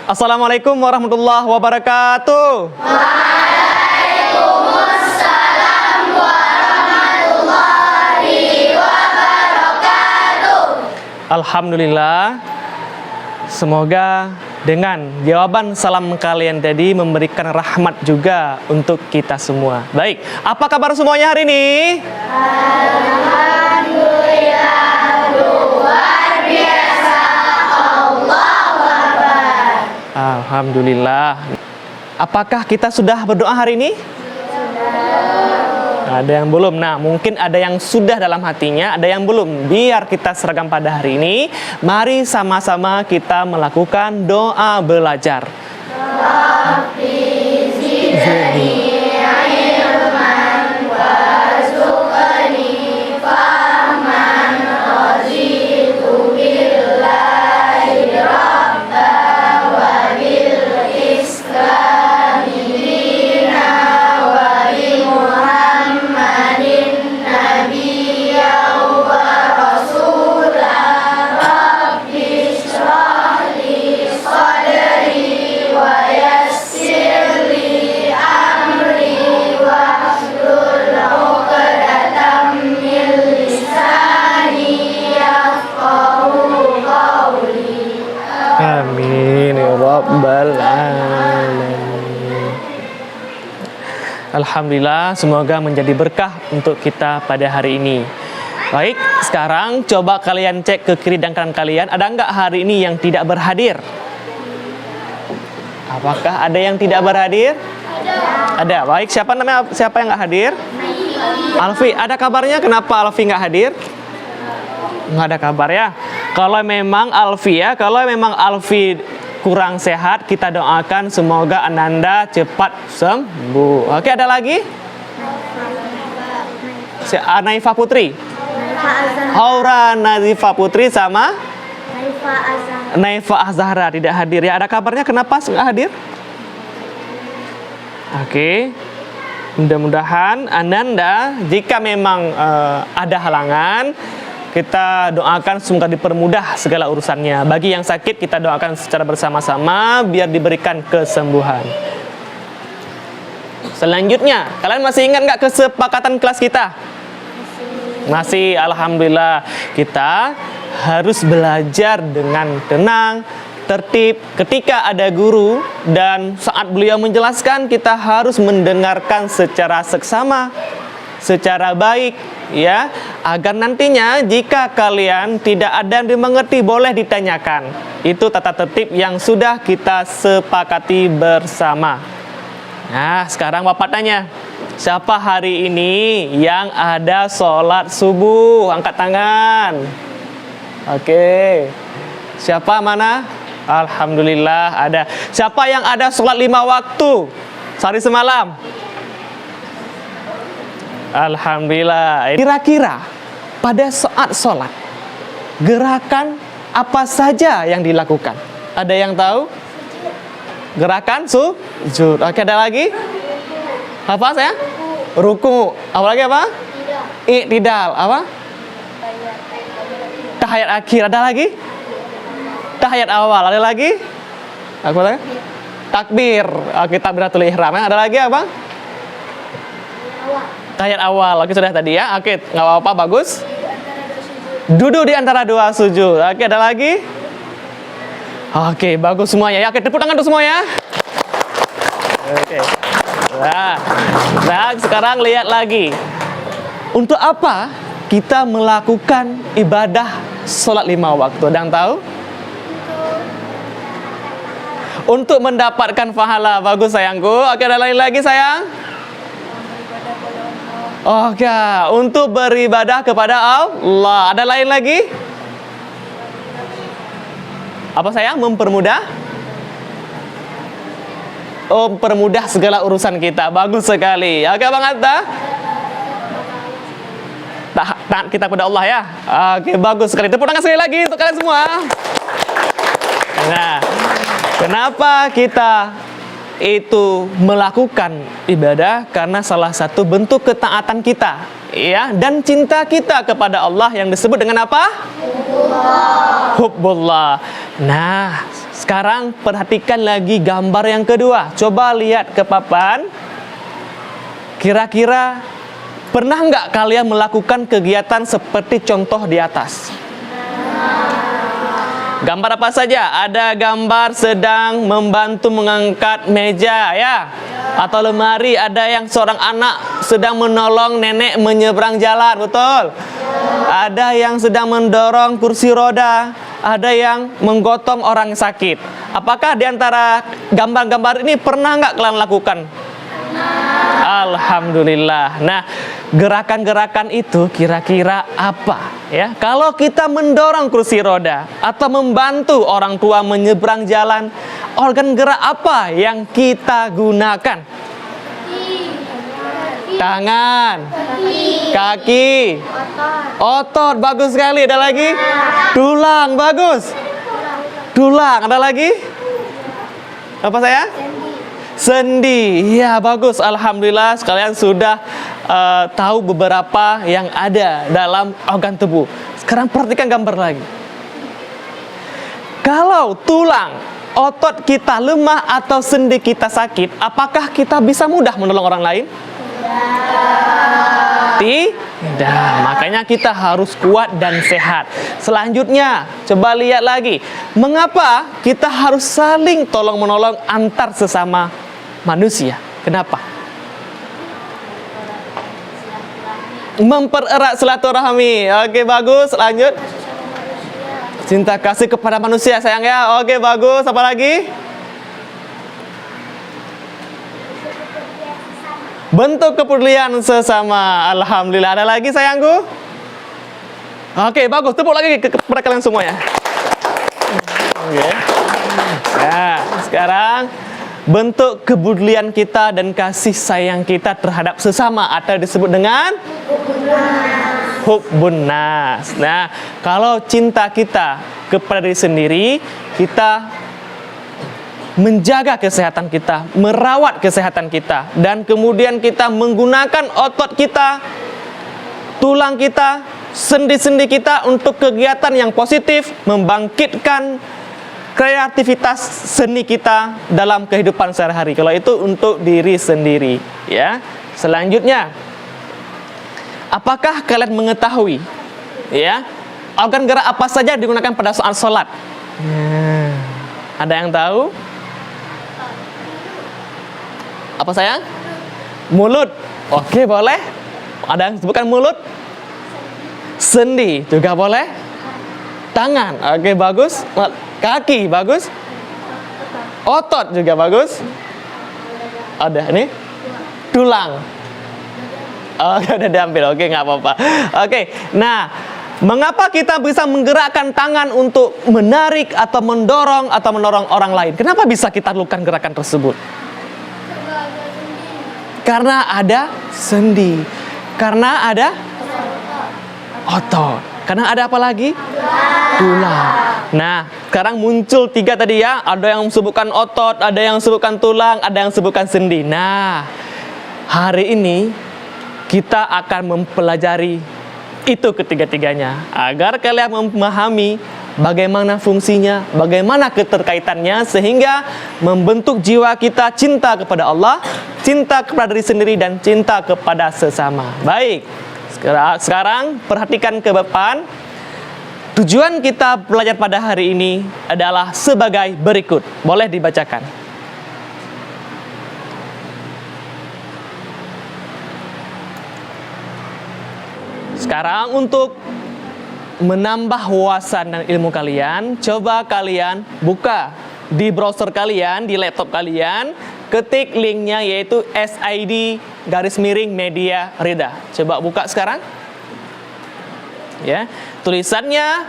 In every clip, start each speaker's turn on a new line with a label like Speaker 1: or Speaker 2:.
Speaker 1: Assalamualaikum warahmatullahi wabarakatuh.
Speaker 2: Waalaikumsalam warahmatullahi wabarakatuh.
Speaker 1: Alhamdulillah. Semoga dengan jawaban salam kalian tadi memberikan rahmat juga untuk kita semua. Baik, apa kabar semuanya hari ini?
Speaker 2: Alhamdulillah, luar biasa. Allahu Akbar.
Speaker 1: Alhamdulillah. Apakah kita sudah berdoa hari ini? Ada yang belum. Nah, mungkin ada yang sudah dalam hatinya, ada yang belum. Biar kita seragam pada hari ini, mari sama-sama kita melakukan doa belajar.
Speaker 2: Rabbi zidni ilman warzuqni fahman raditu billahi rabba wa bil islami dina wa bi muhammadin nabiyya wa rasulah. Rabbi shrah li sadri wa yassir li amri wahlul 'uqdatam min lisani yafqahu qawli.
Speaker 1: Amin ya rabbal alamin. Alhamdulillah, semoga menjadi berkah untuk kita pada hari ini. Baik, sekarang coba kalian cek ke kiri dan kanan kalian, ada nggak hari ini yang tidak berhadir? Apakah ada yang tidak berhadir? Ada. Baik, siapa yang nggak hadir? Alfi. Ada kabarnya kenapa Alfi nggak hadir? Nggak ada kabar ya. Kalau memang Alfi kurang sehat, kita doakan semoga Ananda cepat sembuh. Oke, ada lagi? Naifa Putri. Haura Nazifa Putri sama Naifa Azhara tidak hadir ya. Ada kabarnya kenapa nggak hadir? Oke. Mudah-mudahan Ananda jika memang ada halangan, kita doakan semoga dipermudah segala urusannya. Bagi yang sakit kita doakan secara bersama-sama biar diberikan kesembuhan. Selanjutnya, kalian masih ingat nggak kesepakatan kelas kita? Masih, alhamdulillah. Kita harus belajar dengan tenang, tertib. Ketika ada guru dan saat beliau menjelaskan, kita harus mendengarkan secara seksama, secara baik, ya, agar nantinya jika kalian tidak ada yang dimengerti boleh ditanyakan. Itu tata tertib yang sudah kita sepakati bersama. Nah, sekarang Bapak tanya, siapa hari ini yang ada sholat subuh? Angkat tangan. Oke. Siapa mana? Alhamdulillah ada. Siapa yang ada sholat 5 waktu sehari semalam? Alhamdulillah. Kira-kira pada saat sholat, gerakan apa saja yang dilakukan? Ada yang tahu? Gerakan sujud. Oke, ada lagi? Apa saya? Ruku. Apa lagi apa? Iktidal. Apa? Tahiyat akhir. Ada lagi? Tahiyat awal. Ada lagi? Apa lagi? Takbir. Oke, takbiratul ihram. Ada lagi apa? Tahiyat awal. Oke, sudah tadi ya. Oke, nggak apa-apa, bagus. Duduk di antara dua sujud. Oke, ada lagi? Oke, bagus semuanya. Ya, oke, tepuk tangan untuk semuanya. Oke. Nah, sekarang lihat lagi. Untuk apa kita melakukan ibadah sholat 5 waktu? Ada yang tahu? Untuk mendapatkan pahala. Bagus sayangku. Oke, ada lain lagi sayang? Oke, untuk beribadah kepada Allah. Ada lain lagi? Apa sayang? Mempermudah? Oh, mempermudah segala urusan kita. Bagus sekali. Oke, Bang Atta? Taat kita kepada Allah ya. Oke, bagus sekali. Tepuk tangan sekali lagi untuk kalian semua. Nah, kenapa kita itu melakukan ibadah? Karena salah satu bentuk ketaatan kita, ya, dan cinta kita kepada Allah yang disebut dengan apa? Hubbullah. Nah, Sekarang perhatikan lagi gambar yang kedua. Coba lihat ke papan. Kira-kira pernah nggak kalian melakukan kegiatan seperti contoh di atas? Gambar apa saja? Ada gambar sedang membantu mengangkat meja ya, atau lemari. Ada yang seorang anak sedang menolong nenek menyeberang jalan, betul? Ada yang sedang mendorong kursi roda. Ada yang menggotong orang sakit. Apakah di antara gambar-gambar ini pernah nggak kalian lakukan? Alhamdulillah. Nah, gerakan-gerakan itu kira-kira apa? Ya, kalau kita mendorong kursi roda atau membantu orang tua menyeberang jalan, organ gerak apa yang kita gunakan? Tangan, kaki, otot, bagus sekali. Ada lagi? Tulang, bagus. Tulang, ada lagi? Apa saya? Sendi, ya bagus. Alhamdulillah sekalian sudah tahu beberapa yang ada dalam organ tubuh. Sekarang perhatikan gambar lagi. Kalau tulang, otot kita lemah atau sendi kita sakit, apakah kita bisa mudah menolong orang lain? Tidak. Makanya kita harus kuat dan sehat. Selanjutnya, coba lihat lagi. Mengapa kita harus saling tolong-menolong antar sesama manusia? Kenapa? Mempererat silaturahmi. Oke, bagus. Lanjut. Cinta kasih kepada manusia, sayang ya. Oke, bagus. Apa lagi? Bentuk kepedulian sesama. Alhamdulillah. Ada lagi sayangku? Oke, bagus. Tepuk lagi kepada kalian semuanya. Oke. Nah, sekarang bentuk kepedulian kita dan kasih sayang kita terhadap sesama atau disebut dengan hubbun nas. Nah, kalau cinta kita kepada diri sendiri, kita menjaga kesehatan kita, merawat kesehatan kita, dan kemudian kita menggunakan otot kita, tulang kita, sendi-sendi kita untuk kegiatan yang positif, membangkitkan kreativitas seni kita dalam kehidupan sehari-hari. Kalau itu untuk diri sendiri, ya. Selanjutnya, apakah kalian mengetahui, ya, organ gerak apa saja digunakan pada saat sholat? Ada yang tahu? Apa sayang? Mulut. Oke, boleh. Ada yang sebutkan mulut? Sendi juga boleh. Tangan. Oke, bagus. Kaki, bagus. Otot juga bagus. Ada ini. Tulang. Oke, udah diambil. Oke, nggak apa-apa. Oke, nah, mengapa kita bisa menggerakkan tangan untuk menarik atau mendorong orang lain? Kenapa bisa kita lakukan gerakan tersebut? Karena ada sendi. Karena ada otot. Karena ada apa lagi? Tulang. Nah, sekarang muncul 3 tadi ya. Ada yang sebutkan otot, ada yang sebutkan tulang, ada yang sebutkan sendi. Nah, hari ini kita akan mempelajari itu ketiga-tiganya agar kalian memahami bagaimana fungsinya, bagaimana keterkaitannya, sehingga membentuk jiwa kita cinta kepada Allah, cinta kepada diri sendiri, dan cinta kepada sesama. Baik, sekarang perhatikan ke depan. Tujuan kita belajar pada hari ini adalah sebagai berikut. Boleh dibacakan. Sekarang untuk menambah wawasan dan ilmu kalian, coba kalian buka di browser kalian, di laptop kalian, ketik linknya yaitu SID_media Rida. Coba buka sekarang. Ya, tulisannya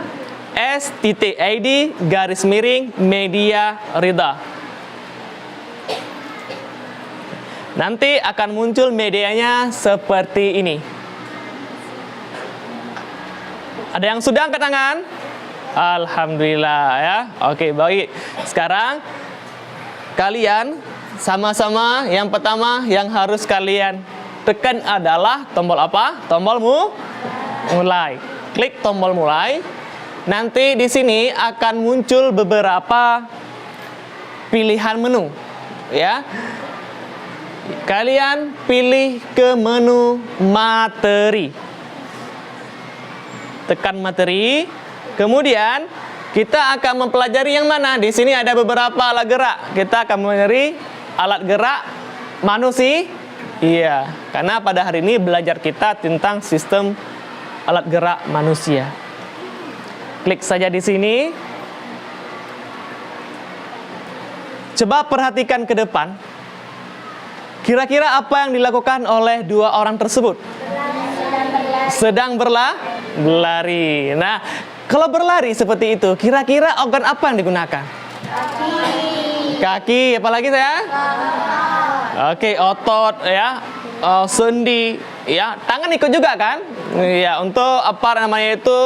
Speaker 1: S.ID_media Rida. Nanti akan muncul medianya seperti ini. Ada yang sudah angkat tangan? Alhamdulillah ya. Oke, baik. Sekarang kalian sama-sama, yang pertama yang harus kalian tekan adalah tombol apa? Tombol mulai. Klik tombol mulai. Nanti di sini akan muncul beberapa pilihan menu, ya. Kalian pilih ke menu materi. Tekan materi. Kemudian kita akan mempelajari yang mana? Di sini ada beberapa alat gerak. Kita akan mempelajari alat gerak manusia. Iya, karena pada hari ini belajar kita tentang sistem alat gerak manusia. Klik saja di sini. Coba perhatikan ke depan. Kira-kira apa yang dilakukan oleh dua orang tersebut? Sedang berlari. Nah, kalau berlari seperti itu, kira-kira organ apa yang digunakan? Kaki. Apalagi saya? Oke, otot, ya, sendi, ya, tangan ikut juga kan? Ya, untuk apa namanya itu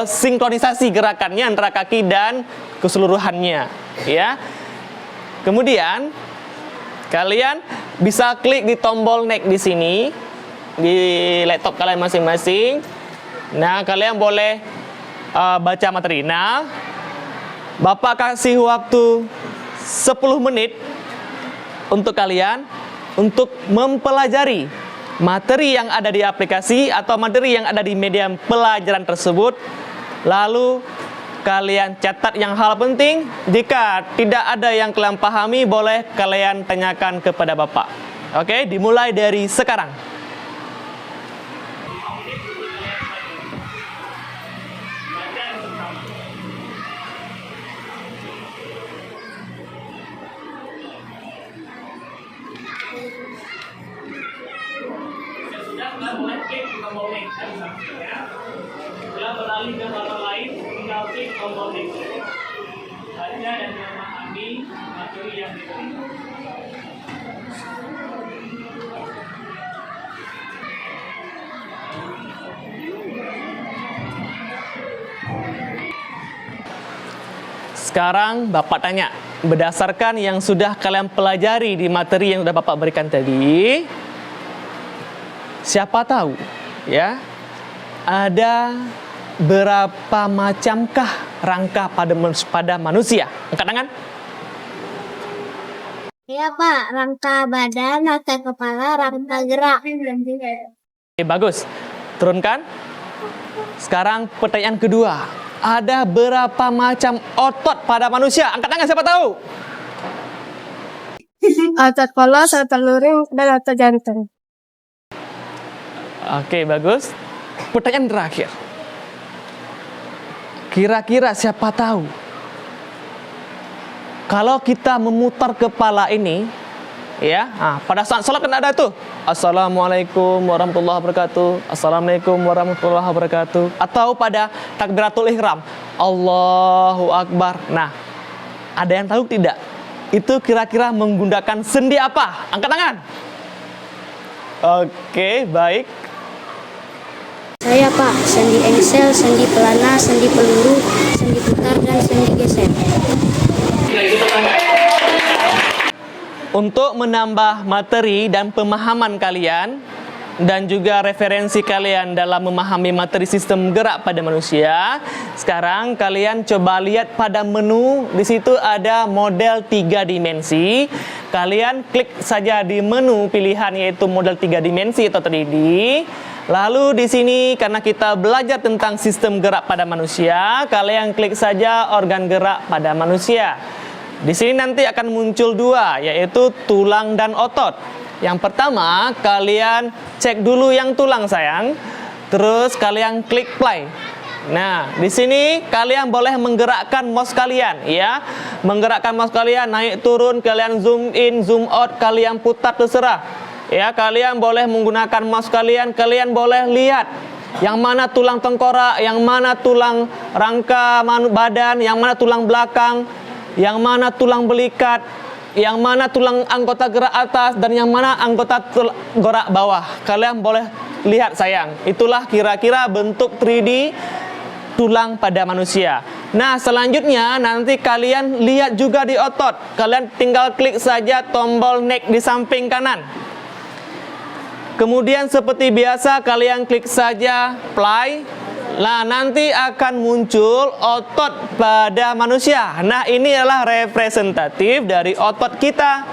Speaker 1: sinkronisasi gerakannya antara kaki dan keseluruhannya, ya. Kemudian kalian bisa klik di tombol next di sini di laptop kalian masing-masing. Nah, kalian boleh baca materi. Nah, Bapak kasih waktu 10 menit untuk kalian untuk mempelajari materi yang ada di aplikasi atau materi yang ada di media pelajaran tersebut. Lalu kalian catat yang hal penting. Jika tidak ada yang kalian pahami, boleh kalian tanyakan kepada Bapak. Oke, dimulai dari sekarang. Sudah, boleh klik tombol next ya. Bila beralih ke hal lain, tinggal klik tombol next. Baca dan memahami materi yang diberi. Sekarang Bapak tanya, berdasarkan yang sudah kalian pelajari di materi yang sudah Bapak berikan tadi, siapa tahu, ya, ada berapa macamkah rangka pada manusia? Angkat tangan.
Speaker 2: Ya Pak, rangka badan, rangka kepala, rangka gerak.
Speaker 1: Oke, bagus. Turunkan. Sekarang pertanyaan kedua. Ada berapa macam otot pada manusia? Angkat tangan siapa tahu?
Speaker 2: Otot polos, otot luring, dan otot jantung.
Speaker 1: Oke, bagus. Pertanyaan terakhir. Kira-kira siapa tahu? Kalau kita memutar kepala ini, ya, pada saat sholat kan ada tuh. Assalamualaikum warahmatullahi wabarakatuh. Assalamualaikum warahmatullahi wabarakatuh. Atau pada takbiratul ihram, Allahu Akbar. Nah, ada yang tahu tidak? Itu kira-kira menggunakan sendi apa? Angkat tangan. Oke, baik.
Speaker 2: Saya Pak, sendi engsel, sendi pelana, sendi peluru, sendi putar, dan sendi geser.
Speaker 1: Untuk menambah materi dan pemahaman kalian dan juga referensi kalian dalam memahami materi sistem gerak pada manusia, sekarang kalian coba lihat pada menu. Di situ ada model 3 dimensi. Kalian klik saja di menu pilihan yaitu model 3 dimensi atau 3D. Lalu di sini karena kita belajar tentang sistem gerak pada manusia, kalian klik saja organ gerak pada manusia. Di sini nanti akan muncul 2, yaitu tulang dan otot. Yang pertama, kalian cek dulu yang tulang sayang, terus kalian klik play. Nah, di sini kalian boleh menggerakkan mouse kalian, ya. Menggerakkan mouse kalian naik turun, kalian zoom in, zoom out, kalian putar terserah. Ya, kalian boleh menggunakan mouse kalian boleh lihat yang mana tulang tengkorak, yang mana tulang rangka badan, yang mana tulang belakang, yang mana tulang belikat, yang mana tulang anggota gerak atas, dan yang mana anggota gerak bawah. Kalian boleh lihat sayang. Itulah kira-kira bentuk 3D tulang pada manusia. Nah, selanjutnya nanti kalian lihat juga di otot. Kalian tinggal klik saja tombol next di samping kanan. Kemudian seperti biasa kalian klik saja play. Nah, nanti akan muncul otot pada manusia. Nah, ini adalah representatif dari otot kita.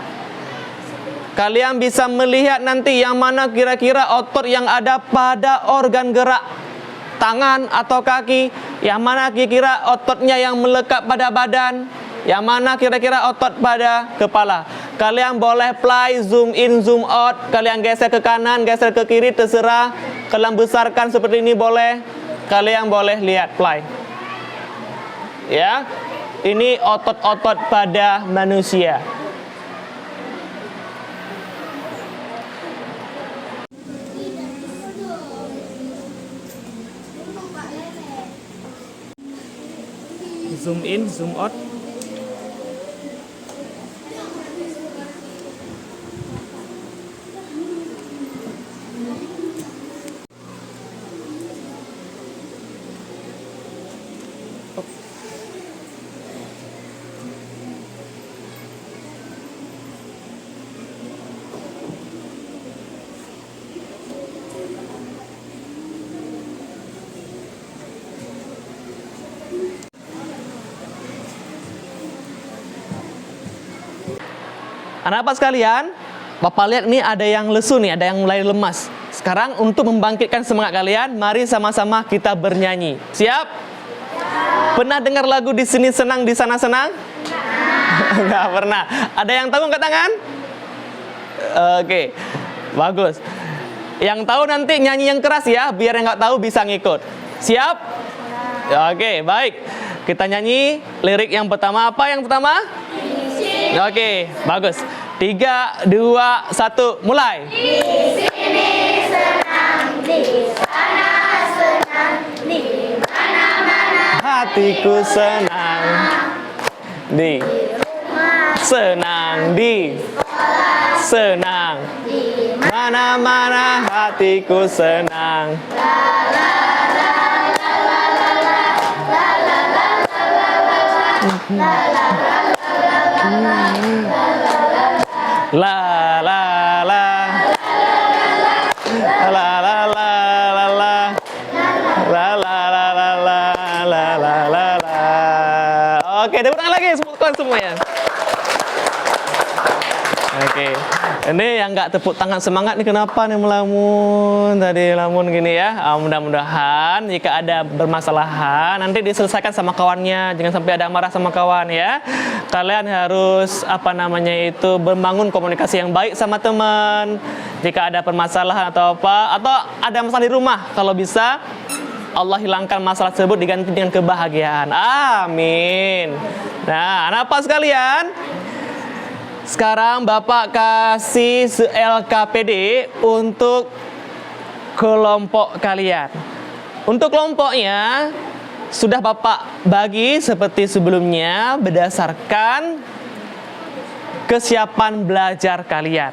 Speaker 1: Kalian bisa melihat nanti yang mana kira-kira otot yang ada pada organ gerak tangan atau kaki, yang mana kira-kira ototnya yang melekat pada badan, yang mana kira-kira otot pada kepala. Kalian boleh play, zoom in, zoom out, kalian geser ke kanan, geser ke kiri, terserah. Kalian besarkan seperti ini boleh. Kalian boleh lihat play. Ya, ini otot-otot pada manusia. Zoom in, zoom out. Anak-anak sekalian, Bapak lihat nih ada yang lesu nih, ada yang mulai lemas. Sekarang untuk membangkitkan semangat kalian, mari sama-sama kita bernyanyi. Siap? Pernah dengar lagu di sini senang, di sana senang? Enggak pernah. Ada yang tahu angkat tangan? Oke, bagus. Yang tahu nanti nyanyi yang keras ya, biar yang nggak tahu bisa ngikut. Siap? Oke, baik. Kita nyanyi lirik yang pertama. Apa yang pertama? Oke, bagus. 3, 2, 1, mulai.
Speaker 2: Di sini senang, di sana senang, di mana-mana
Speaker 1: Hatiku senang. Di senang di senang. Mana-mana hatiku senang. La la la la la la la la la la la la la la. Oke, tepuk tangan lagi semuanya. Oke, ini yang nggak tepuk tangan semangat nih kenapa nih melamun tadi lamun gini ya. Mudah-mudahan jika ada bermasalahan nanti diselesaikan sama kawannya, jangan sampai ada marah sama kawan ya. Kalian harus membangun komunikasi yang baik sama teman. Jika ada permasalahan atau apa, atau ada masalah di rumah, kalau bisa Allah hilangkan masalah tersebut diganti dengan kebahagiaan. Amin. Nah, anak-anak sekalian, sekarang Bapak kasih LKPD untuk kelompok kalian. Untuk kelompoknya sudah Bapak bagi seperti sebelumnya berdasarkan kesiapan belajar kalian.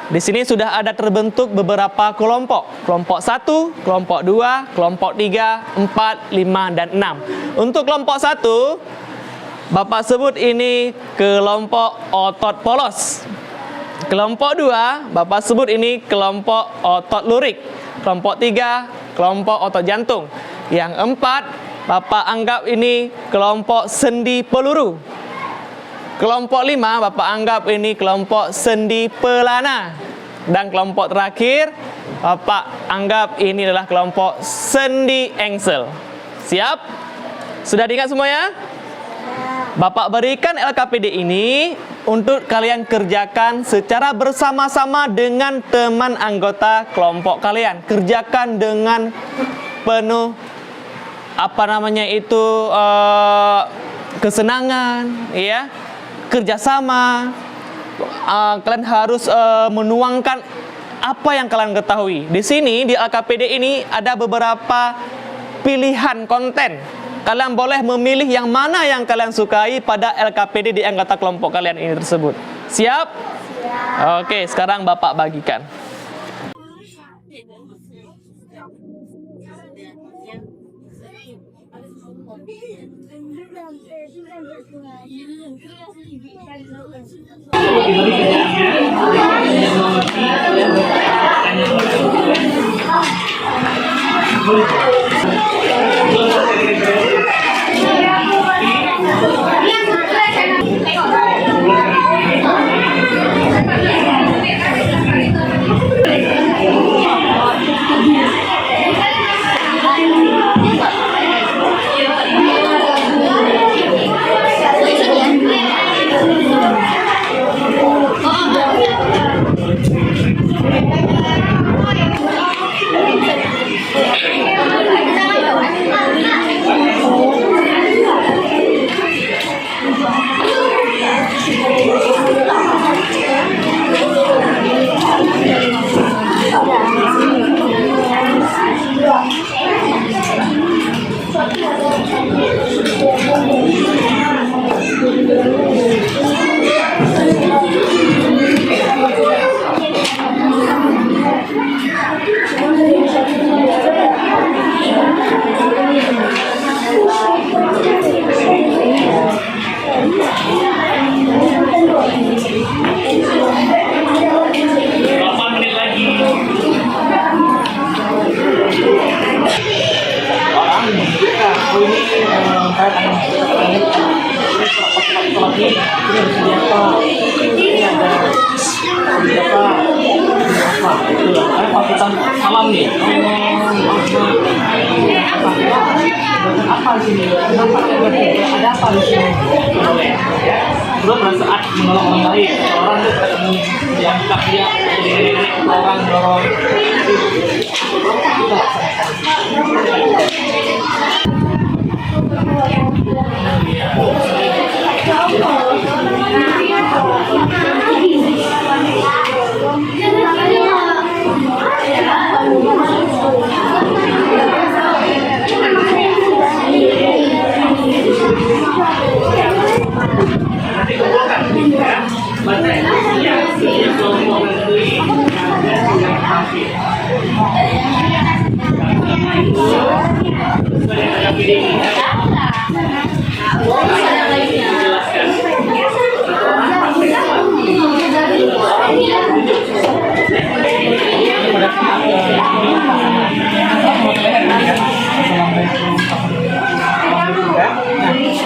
Speaker 1: Di sini sudah ada terbentuk beberapa kelompok. Kelompok 1, kelompok 2, kelompok 3, 4, 5, dan 6. Untuk kelompok 1, Bapak sebut ini kelompok otot polos. Kelompok 2, Bapak sebut ini kelompok otot lurik. Kelompok 3, kelompok otot jantung. Yang 4, Bapak anggap ini kelompok sendi peluru. Kelompok 5, Bapak anggap ini kelompok sendi pelana. Dan kelompok terakhir, Bapak anggap ini adalah kelompok sendi engsel. Siap? Sudah diingat semuanya? Bapak berikan LKPD ini untuk kalian kerjakan secara bersama-sama dengan teman anggota kelompok kalian. Kerjakan dengan penuh kesenangan, ya, kerjasama. Kalian harus menuangkan apa yang kalian ketahui. Di sini di LKPD ini ada beberapa pilihan konten. Kalian boleh memilih yang mana yang kalian sukai pada LKPD di anggota kelompok kalian ini tersebut. Siap? Siap. Oke, sekarang Bapak bagikan. Ini apa? Ini ada apa? Apa? Itu apa kita salam nih? Apa di sini? Ada apa di sini? Ya. Terus pada saat menolong orang lain, orang itu ketemu diangkat dia, orang dorong.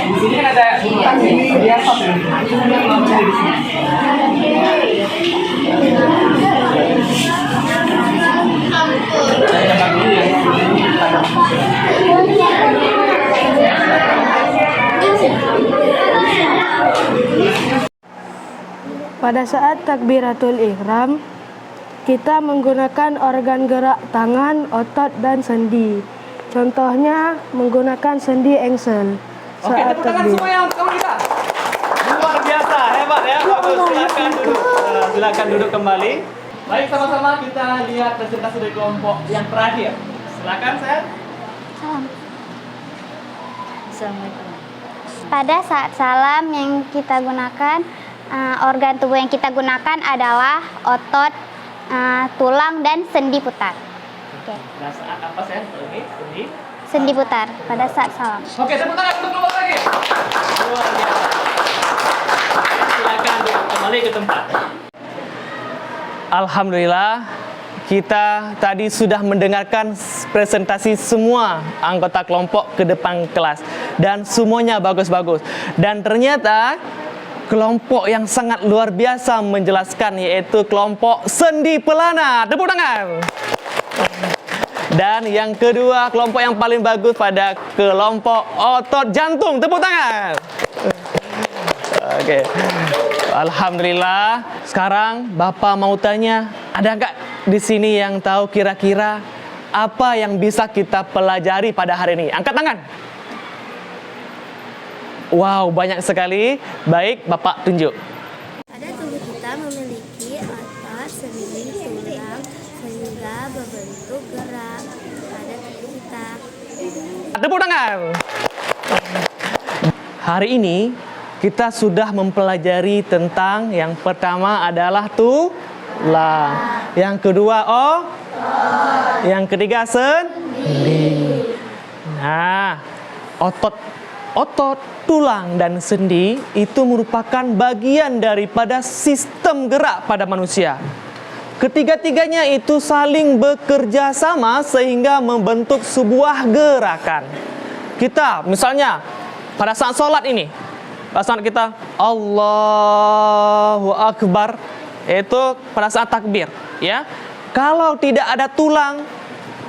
Speaker 1: Di sini kan ada bintang nih, dia apa di sini?
Speaker 3: Pada saat takbiratul ihram, kita menggunakan organ gerak tangan, otot, dan sendi. Contohnya menggunakan sendi engsel
Speaker 1: Oke,
Speaker 3: saat
Speaker 1: tepuk tangan
Speaker 3: takbir.
Speaker 1: semua yang kamu kita. Luar biasa, hebat ya. Bagus, silakan duduk. Silakan duduk kembali. Baik, sama-sama kita lihat presentasi dari kelompok yang terakhir. Silakan, saya.
Speaker 2: Assalamualaikum.
Speaker 4: Pada saat salam yang kita gunakan, organ tubuh yang kita gunakan adalah otot, tulang, dan sendi putar. Oke.
Speaker 1: Nah, saat apa saya? Oke, sendi.
Speaker 4: Sendi putar pada saat salam.
Speaker 1: Oke, tepuk tangan untuk kelompok lagi. Luar biasa. Silakan duduk kembali ke tempat. Alhamdulillah, kita tadi sudah mendengarkan presentasi semua anggota kelompok ke depan kelas dan semuanya bagus-bagus. Dan ternyata kelompok yang sangat luar biasa menjelaskan, yaitu kelompok sendi pelana. Tepuk tangan. Dan yang kedua, kelompok yang paling bagus pada kelompok otot jantung. Tepuk tangan. Oke. Alhamdulillah. Sekarang Bapak mau tanya, ada nggak di sini yang tahu kira-kira apa yang bisa kita pelajari pada hari ini? Angkat tangan. Wow, banyak sekali. Baik, Bapak tunjuk.
Speaker 2: Pada tubuh kita memiliki otot, sendi, tulang, sehingga berbentuk gerak pada tubuh kita.
Speaker 1: Tepuk tangan. Hari ini kita sudah mempelajari tentang yang pertama adalah tulang, yang kedua yang ketiga sendi. Nah, otot, tulang, dan sendi itu merupakan bagian daripada sistem gerak pada manusia. Ketiga-tiganya itu saling bekerja sama sehingga membentuk sebuah gerakan. Kita misalnya pada saat sholat ini, pada saat kita Allahu Akbar, itu pada saat takbir, ya. Kalau tidak ada tulang,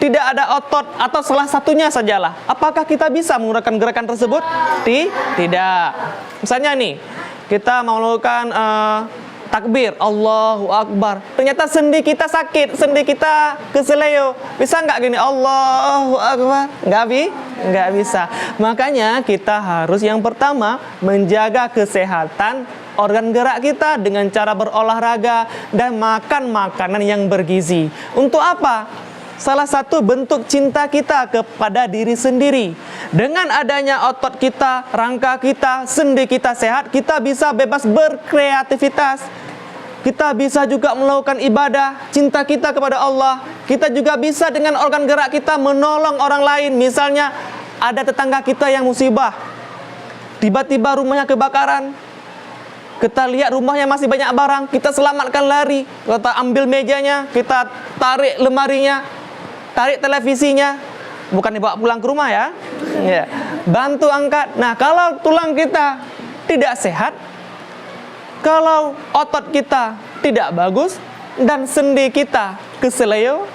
Speaker 1: tidak ada otot atau salah satunya sajalah, apakah kita bisa menggunakan gerakan tersebut? Tidak. Misalnya nih, kita mau melakukan takbir, Allahu Akbar. Ternyata sendi kita sakit, sendi kita keseleo. Bisa nggak gini, Allahu Akbar? Nggak bisa. Makanya kita harus yang pertama menjaga kesehatan organ gerak kita dengan cara berolahraga dan makan makanan yang bergizi. Untuk apa? Salah satu bentuk cinta kita kepada diri sendiri. Dengan adanya otot kita, rangka kita, sendi kita sehat, kita bisa bebas berkreativitas. Kita bisa juga melakukan ibadah, cinta kita kepada Allah. Kita juga bisa dengan organ gerak kita menolong orang lain. Misalnya ada tetangga kita yang musibah, tiba-tiba rumahnya kebakaran. Kita lihat rumahnya masih banyak barang, kita selamatkan lari. Kita ambil mejanya, kita tarik lemarinya, tarik televisinya. Bukan dibawa pulang ke rumah ya. Bantu angkat. Nah, kalau tulang kita tidak sehat, Kalau otot kita tidak bagus dan sendi kita keseleo,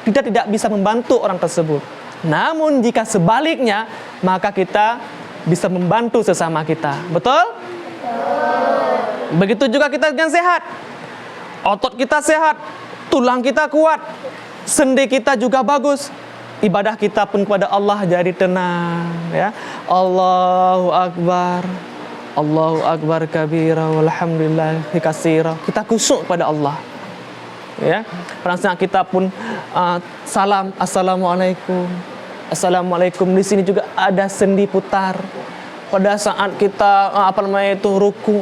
Speaker 1: kita tidak bisa membantu orang tersebut. Namun jika sebaliknya, maka kita bisa membantu sesama kita. Betul? Begitu juga kita dengan sehat. Otot kita sehat, tulang kita kuat, sendi kita juga bagus. Ibadah kita pun kepada Allah jadi tenang, ya. Allahu Akbar. Allahu Akbar kabira walhamdulillahi katsira. Kita khusyuk pada Allah. Ya. Pada saat kita pun salam assalamualaikum. Assalamualaikum, di sini juga ada sendi putar. Pada saat kita ruku,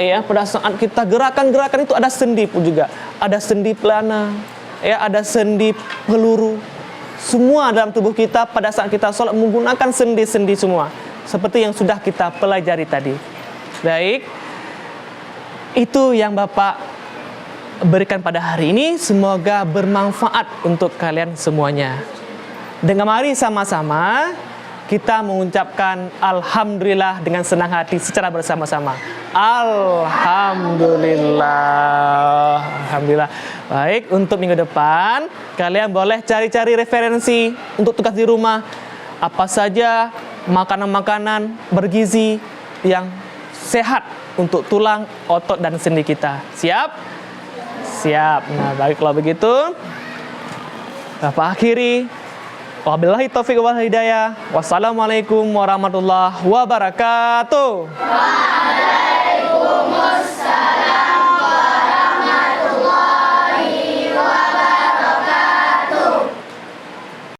Speaker 1: ya, pada saat kita gerakan-gerakan itu ada sendi pun juga. Ada sendi pelana, ya, ada sendi peluru. Semua dalam tubuh kita pada saat kita sholat menggunakan sendi-sendi semua. Seperti yang sudah kita pelajari tadi. Baik, itu yang Bapak berikan pada hari ini. Semoga bermanfaat untuk kalian semuanya. Dengan mari sama-sama kita mengucapkan Alhamdulillah dengan senang hati secara bersama-sama. Alhamdulillah. Alhamdulillah. Baik, untuk minggu depan kalian boleh cari-cari referensi untuk tugas di rumah. Apa saja makanan-makanan bergizi yang sehat untuk tulang, otot, dan sendi kita. Siap? Siap. Nah, baik, kalau begitu Bapak akhiri. Wabillahi taufiq wal hidayah. Wassalamualaikum warahmatullahi wabarakatuh.